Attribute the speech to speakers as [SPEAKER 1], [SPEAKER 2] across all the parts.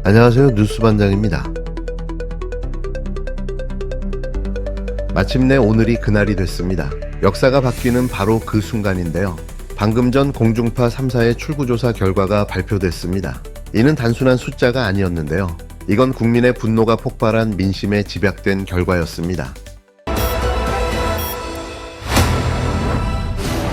[SPEAKER 1] 안녕하세요. 뉴스반장입니다. 마침내 오늘이 그날이 됐습니다. 역사가 바뀌는 바로 그 순간인데요. 방금 전 공중파 3사의 출구조사 결과가 발표됐습니다. 이는 단순한 숫자가 아니었는데요. 이건 국민의 분노가 폭발한 민심에 집약된 결과였습니다.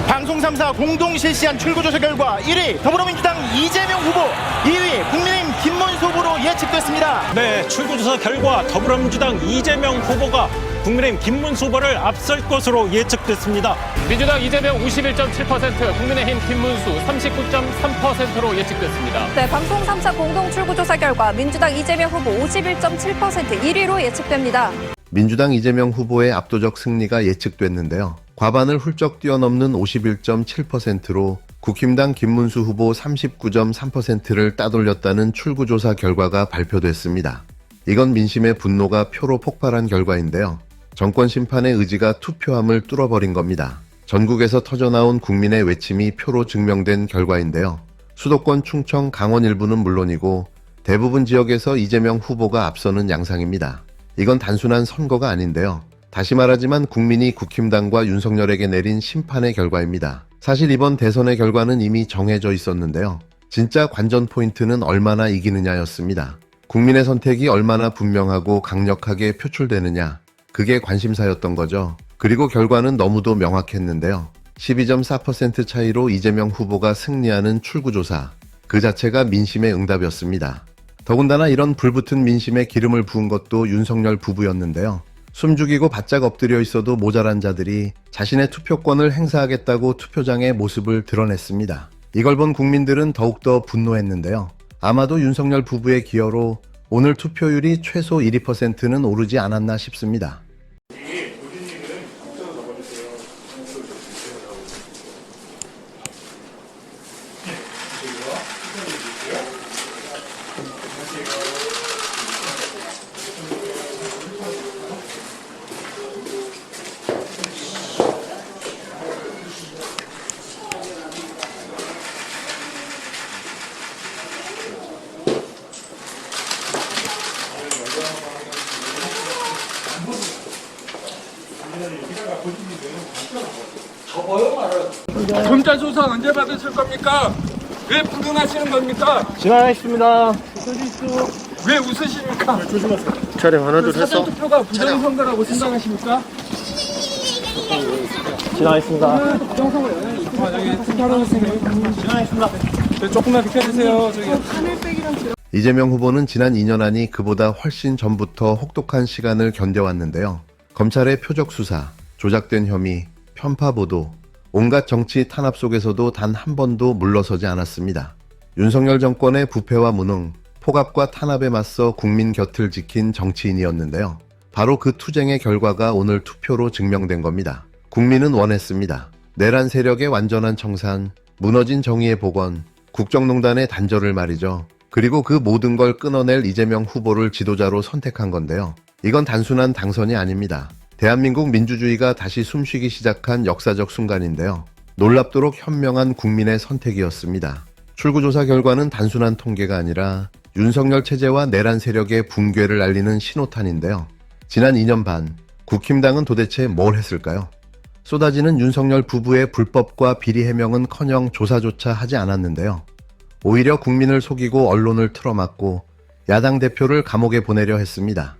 [SPEAKER 2] 방송 3사 공동 실시한 출구조사 결과 1위 더불어민주당 이재명 후보, 2위 국민의힘 김문수 후보로 예측됐습니다.
[SPEAKER 3] 네, 출구조사 결과 더불어민주당 이재명 후보가 국민의힘 김문수 후보를 앞설 것으로 예측됐습니다.
[SPEAKER 4] 민주당 이재명 51.7%, 국민의힘 김문수 39.3%로 예측됐습니다.
[SPEAKER 5] 네, 방송 3사 공동 출구조사 결과 민주당 이재명 후보 51.7% 1위로 예측됩니다.
[SPEAKER 1] 민주당 이재명 후보의 압도적 승리가 예측됐는데요. 과반을 훌쩍 뛰어넘는 51.7%로 국힘당 김문수 후보 39.3%를 따돌렸다는 출구조사 결과가 발표됐습니다. 이건 민심의 분노가 표로 폭발한 결과인데요. 정권 심판의 의지가 투표함을 뚫어버린 겁니다. 전국에서 터져나온 국민의 외침이 표로 증명된 결과인데요. 수도권 충청 강원 일부는 물론이고 대부분 지역에서 이재명 후보가 앞서는 양상입니다. 이건 단순한 선거가 아닌데요. 다시 말하지만 국민이 국힘당과 윤석열에게 내린 심판의 결과입니다. 사실 이번 대선의 결과는 이미 정해져 있었는데요. 진짜 관전 포인트는 얼마나 이기느냐였습니다. 국민의 선택이 얼마나 분명하고 강력하게 표출되느냐, 그게 관심사였던 거죠. 그리고 결과는 너무도 명확했는데요. 12.4% 차이로 이재명 후보가 승리하는 출구조사, 그 자체가 민심의 응답이었습니다. 더군다나 이런 불붙은 민심에 기름을 부은 것도 윤석열 부부였는데요. 숨죽이고 바짝 엎드려 있어도 모자란 자들이 자신의 투표권을 행사하겠다고 투표장의 모습을 드러냈습니다. 이걸 본 국민들은 더욱더 분노했는데요. 아마도 윤석열 부부의 기여로 오늘 투표율이 최소 1%는 오르지 않았나 싶습니다.
[SPEAKER 6] 검찰 수사 언제 받으실 겁니까? 왜 부동하시는 겁니까?
[SPEAKER 2] 진행하겠습니다.
[SPEAKER 6] 왜 웃으십니까?
[SPEAKER 2] 촬영 하나 둘 해서
[SPEAKER 6] 사전투표가 부정선거라고 생각하십니까?
[SPEAKER 2] 진행하겠습니다.
[SPEAKER 6] 부정선거 영향이 있고 저기 투표하러 오시면
[SPEAKER 2] 진행하겠습니다.
[SPEAKER 6] 조금만 비켜주세요. 저기
[SPEAKER 1] 이재명 후보는 지난 2년 안이 그보다 훨씬 전부터 혹독한 시간을 견뎌왔는데요. 검찰의 표적 수사, 조작된 혐의, 편파 보도, 온갖 정치 탄압 속에서도 단 한 번도 물러서지 않았습니다. 윤석열 정권의 부패와 무능, 폭압과 탄압에 맞서 국민 곁을 지킨 정치인이었는데요. 바로 그 투쟁의 결과가 오늘 투표로 증명된 겁니다. 국민은 원했습니다. 내란 세력의 완전한 청산, 무너진 정의의 복원, 국정농단의 단절을 말이죠. 그리고 그 모든 걸 끊어낼 이재명 후보를 지도자로 선택한 건데요. 이건 단순한 당선이 아닙니다. 대한민국 민주주의가 다시 숨쉬기 시작한 역사적 순간인데요. 놀랍도록 현명한 국민의 선택이었습니다. 출구조사 결과는 단순한 통계가 아니라 윤석열 체제와 내란 세력의 붕괴를 알리는 신호탄인데요. 지난 2년 반, 국힘당은 도대체 뭘 했을까요? 쏟아지는 윤석열 부부의 불법과 비리 해명은커녕 조사조차 하지 않았는데요. 오히려 국민을 속이고 언론을 틀어막고 야당 대표를 감옥에 보내려 했습니다.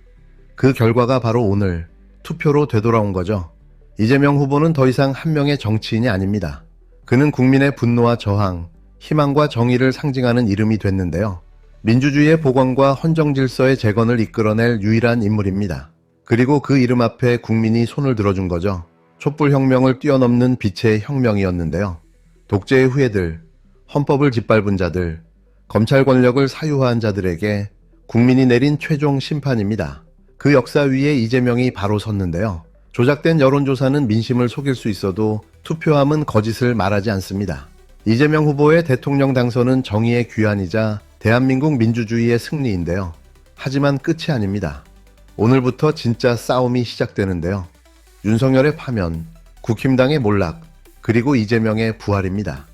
[SPEAKER 1] 그 결과가 바로 오늘 투표로 되돌아온 거죠. 이재명 후보는 더 이상 한 명의 정치인이 아닙니다. 그는 국민의 분노와 저항, 희망과 정의를 상징하는 이름이 됐는데요. 민주주의의 복원과 헌정 질서의 재건을 이끌어낼 유일한 인물입니다. 그리고 그 이름 앞에 국민이 손을 들어준 거죠. 촛불혁명을 뛰어넘는 빛의 혁명이었는데요. 독재의 후예들, 헌법을 짓밟은 자들, 검찰 권력을 사유화한 자들에게 국민이 내린 최종 심판입니다. 그 역사 위에 이재명이 바로 섰는데요. 조작된 여론조사는 민심을 속일 수 있어도 투표함은 거짓을 말하지 않습니다. 이재명 후보의 대통령 당선은 정의의 귀환이자 대한민국 민주주의의 승리인데요. 하지만 끝이 아닙니다. 오늘부터 진짜 싸움이 시작되는데요. 윤석열의 파면, 국힘당의 몰락, 그리고 이재명의 부활입니다.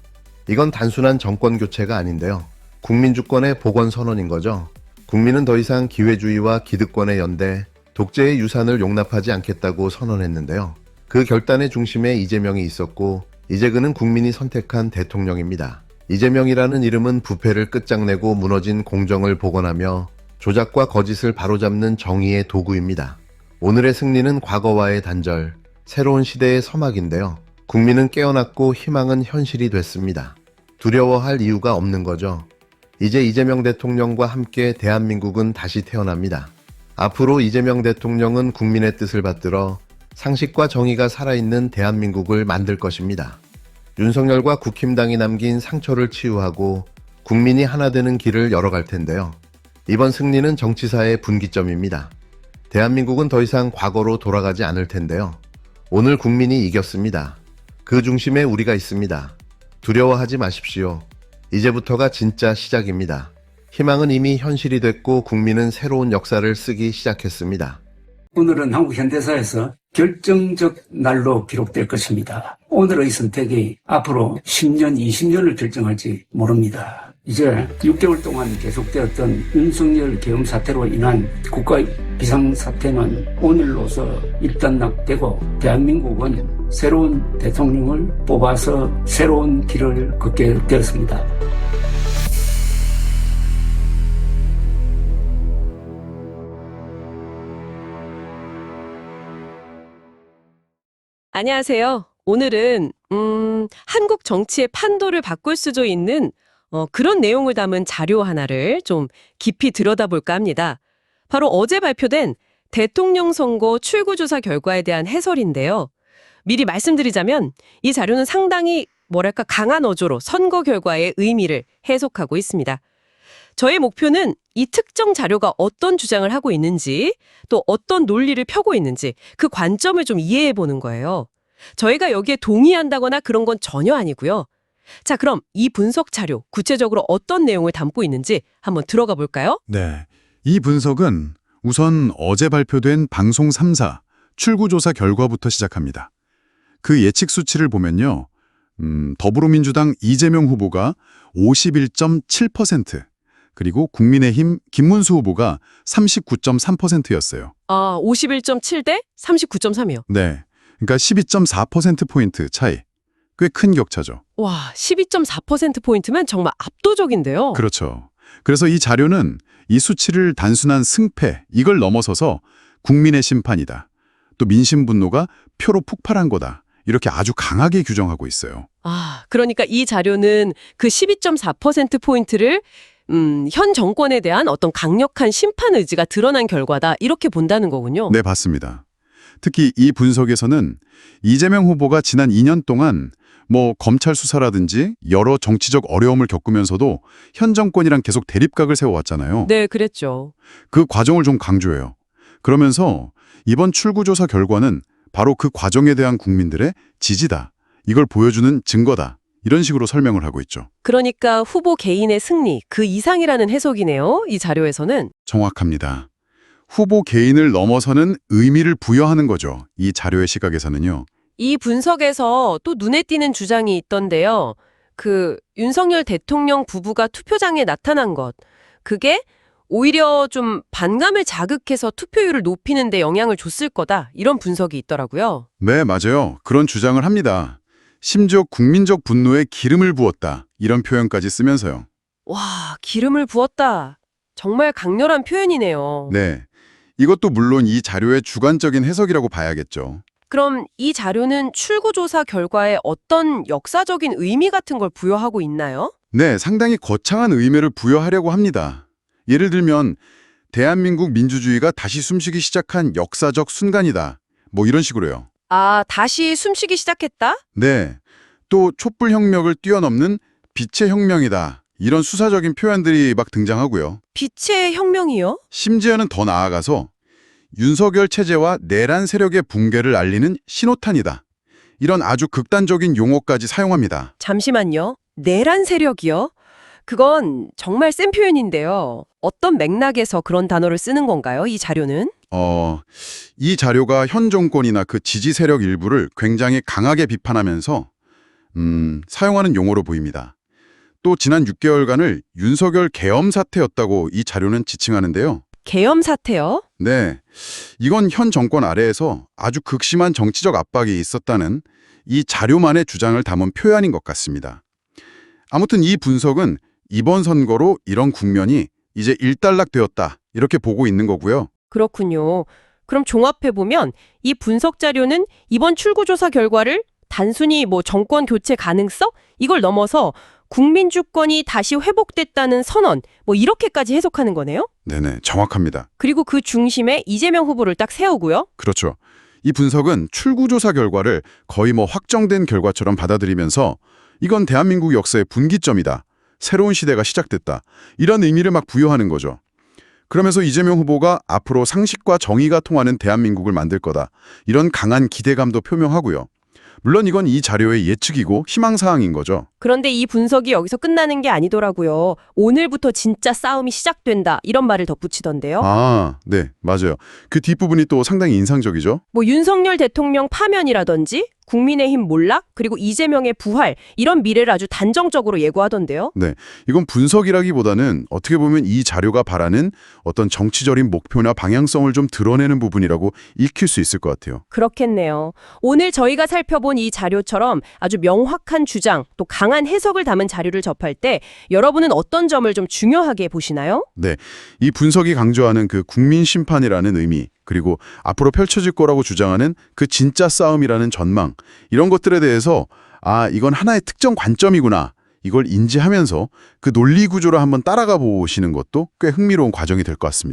[SPEAKER 1] 이건 단순한 정권 교체가 아닌데요. 국민 주권의 복원 선언인 거죠. 국민은 더 이상 기회주의와 기득권의 연대, 독재의 유산을 용납하지 않겠다고 선언했는데요. 그 결단의 중심에 이재명이 있었고 이제 그는 국민이 선택한 대통령입니다. 이재명이라는 이름은 부패를 끝장내고 무너진 공정을 복원하며 조작과 거짓을 바로잡는 정의의 도구입니다. 오늘의 승리는 과거와의 단절, 새로운 시대의 서막인데요. 국민은 깨어났고 희망은 현실이 됐습니다. 두려워할 이유가 없는 거죠. 이제 이재명 대통령과 함께 대한민국은 다시 태어납니다. 앞으로 이재명 대통령은 국민의 뜻을 받들어 상식과 정의가 살아있는 대한민국을 만들 것입니다. 윤석열과 국힘당이 남긴 상처를 치유하고 국민이 하나 되는 길을 열어갈 텐데요. 이번 승리는 정치사의 분기점입니다. 대한민국은 더 이상 과거로 돌아가지 않을 텐데요. 오늘 국민이 이겼습니다. 그 중심에 우리가 있습니다. 두려워하지 마십시오. 이제부터가 진짜 시작입니다. 희망은 이미 현실이 됐고 국민은 새로운 역사를 쓰기 시작했습니다.
[SPEAKER 7] 오늘은 한국 현대사에서 결정적 날로 기록될 것입니다. 오늘의 선택이 앞으로 10년, 20년을 결정할지 모릅니다. 이제 6개월 동안 계속되었던 윤석열 계엄 사태로 인한 국가 비상사태는 오늘로서 일단락되고 대한민국은 새로운 대통령을 뽑아서 새로운 길을 걷게 되었습니다.
[SPEAKER 8] 안녕하세요. 오늘은 한국 정치의 판도를 바꿀 수도 있는 그런 내용을 담은 자료 하나를 좀 깊이 들여다볼까 합니다. 바로 어제 발표된 대통령 선거 출구조사 결과에 대한 해설인데요. 미리 말씀드리자면 이 자료는 상당히 강한 어조로 선거 결과의 의미를 해석하고 있습니다. 저의 목표는 이 특정 자료가 어떤 주장을 하고 있는지 또 어떤 논리를 펴고 있는지 그 관점을 좀 이해해 보는 거예요. 저희가 여기에 동의한다거나 그런 건 전혀 아니고요. 자, 그럼 이 분석 자료 구체적으로 어떤 내용을 담고 있는지 한번 들어가 볼까요?
[SPEAKER 9] 네, 이 분석은 우선 어제 발표된 방송 3사 출구조사 결과부터 시작합니다. 그 예측 수치를 보면요. 더불어민주당 이재명 후보가 51.7%, 그리고 국민의힘 김문수 후보가 39.3%였어요.
[SPEAKER 8] 아, 51.7대 39.3이요.
[SPEAKER 9] 네, 그러니까 12.4%포인트 차이. 꽤 큰 격차죠.
[SPEAKER 8] 와, 12.4%포인트면 정말 압도적인데요.
[SPEAKER 9] 그렇죠. 그래서 이 자료는 이 수치를 단순한 승패, 이걸 넘어서서 국민의 심판이다. 또 민심 분노가 표로 폭발한 거다. 이렇게 아주 강하게 규정하고 있어요.
[SPEAKER 8] 아, 그러니까 이 자료는 그 12.4%포인트를 현 정권에 대한 어떤 강력한 심판 의지가 드러난 결과다. 이렇게 본다는 거군요.
[SPEAKER 9] 네, 맞습니다. 특히 이 분석에서는 이재명 후보가 지난 2년 동안 검찰 수사라든지 여러 정치적 어려움을 겪으면서도 현 정권이랑 계속 대립각을 세워왔잖아요.
[SPEAKER 8] 네, 그랬죠.
[SPEAKER 9] 그 과정을 좀 강조해요. 그러면서 이번 출구조사 결과는 바로 그 과정에 대한 국민들의 지지다. 이걸 보여주는 증거다. 이런 식으로 설명을 하고 있죠.
[SPEAKER 8] 그러니까 후보 개인의 승리, 그 이상이라는 해석이네요. 이 자료에서는.
[SPEAKER 9] 정확합니다. 후보 개인을 넘어서는 의미를 부여하는 거죠. 이 자료의 시각에서는요.
[SPEAKER 8] 이 분석에서 또 눈에 띄는 주장이 있던데요. 그 윤석열 대통령 부부가 투표장에 나타난 것, 그게 오히려 좀 반감을 자극해서 투표율을 높이는 데 영향을 줬을 거다. 이런 분석이 있더라고요.
[SPEAKER 9] 네, 맞아요. 그런 주장을 합니다. 심지어 국민적 분노에 기름을 부었다. 이런 표현까지 쓰면서요.
[SPEAKER 8] 와, 기름을 부었다. 정말 강렬한 표현이네요.
[SPEAKER 9] 네, 이것도 물론 이 자료의 주관적인 해석이라고 봐야겠죠.
[SPEAKER 8] 그럼 이 자료는 출구조사 결과에 어떤 역사적인 의미 같은 걸 부여하고 있나요?
[SPEAKER 9] 네, 상당히 거창한 의미를 부여하려고 합니다. 예를 들면 대한민국 민주주의가 다시 숨쉬기 시작한 역사적 순간이다. 이런 식으로요.
[SPEAKER 8] 아, 다시 숨쉬기 시작했다?
[SPEAKER 9] 네, 또 촛불혁명을 뛰어넘는 빛의 혁명이다. 이런 수사적인 표현들이 막 등장하고요.
[SPEAKER 8] 빛의 혁명이요?
[SPEAKER 9] 심지어는 더 나아가서 윤석열 체제와 내란 세력의 붕괴를 알리는 신호탄이다. 이런 아주 극단적인 용어까지 사용합니다.
[SPEAKER 8] 잠시만요. 내란 세력이요? 그건 정말 센 표현인데요. 어떤 맥락에서 그런 단어를 쓰는 건가요, 이 자료는?
[SPEAKER 9] 이 자료가 현 정권이나 그 지지 세력 일부를 굉장히 강하게 비판하면서 사용하는 용어로 보입니다. 또 지난 6개월간을 윤석열 계엄 사태였다고 이 자료는 지칭하는데요.
[SPEAKER 8] 계엄 사태요?
[SPEAKER 9] 네, 이건 현 정권 아래에서 아주 극심한 정치적 압박이 있었다는 이 자료만의 주장을 담은 표현인 것 같습니다. 아무튼 이 분석은 이번 선거로 이런 국면이 이제 일단락되었다 이렇게 보고 있는 거고요.
[SPEAKER 8] 그렇군요. 그럼 종합해보면 이 분석 자료는 이번 출구조사 결과를 단순히 정권 교체 가능성? 이걸 넘어서 국민 주권이 다시 회복됐다는 선언, 이렇게까지 해석하는 거네요?
[SPEAKER 9] 네네, 정확합니다.
[SPEAKER 8] 그리고 그 중심에 이재명 후보를 딱 세우고요.
[SPEAKER 9] 그렇죠. 이 분석은 출구조사 결과를 거의 확정된 결과처럼 받아들이면서 이건 대한민국 역사의 분기점이다. 새로운 시대가 시작됐다. 이런 의미를 막 부여하는 거죠. 그러면서 이재명 후보가 앞으로 상식과 정의가 통하는 대한민국을 만들 거다. 이런 강한 기대감도 표명하고요. 물론 이건 이 자료의 예측이고 희망사항인 거죠.
[SPEAKER 8] 그런데 이 분석이 여기서 끝나는 게 아니더라고요. 오늘부터 진짜 싸움이 시작된다. 이런 말을 덧붙이던데요.
[SPEAKER 9] 아, 네, 맞아요. 그 뒷부분이 또 상당히 인상적이죠.
[SPEAKER 8] 윤석열 대통령 파면이라든지 국민의힘 몰락, 그리고 이재명의 부활, 이런 미래를 아주 단정적으로 예고하던데요.
[SPEAKER 9] 네, 이건 분석이라기보다는 어떻게 보면 이 자료가 바라는 어떤 정치적인 목표나 방향성을 좀 드러내는 부분이라고 읽힐 수 있을 것 같아요.
[SPEAKER 8] 그렇겠네요. 오늘 저희가 살펴본 이 자료처럼 아주 명확한 주장, 또 강한 해석을 담은 자료를 접할 때 여러분은 어떤 점을 좀 중요하게 보시나요?
[SPEAKER 9] 네, 이 분석이 강조하는 그 국민 심판이라는 의미, 그리고 앞으로 펼쳐질 거라고 주장하는 그 진짜 싸움이라는 전망, 이런 것들에 대해서 이건 하나의 특정 관점이구나, 이걸 인지하면서 그 논리 구조를 한번 따라가 보시는 것도 꽤 흥미로운 과정이 될 것 같습니다.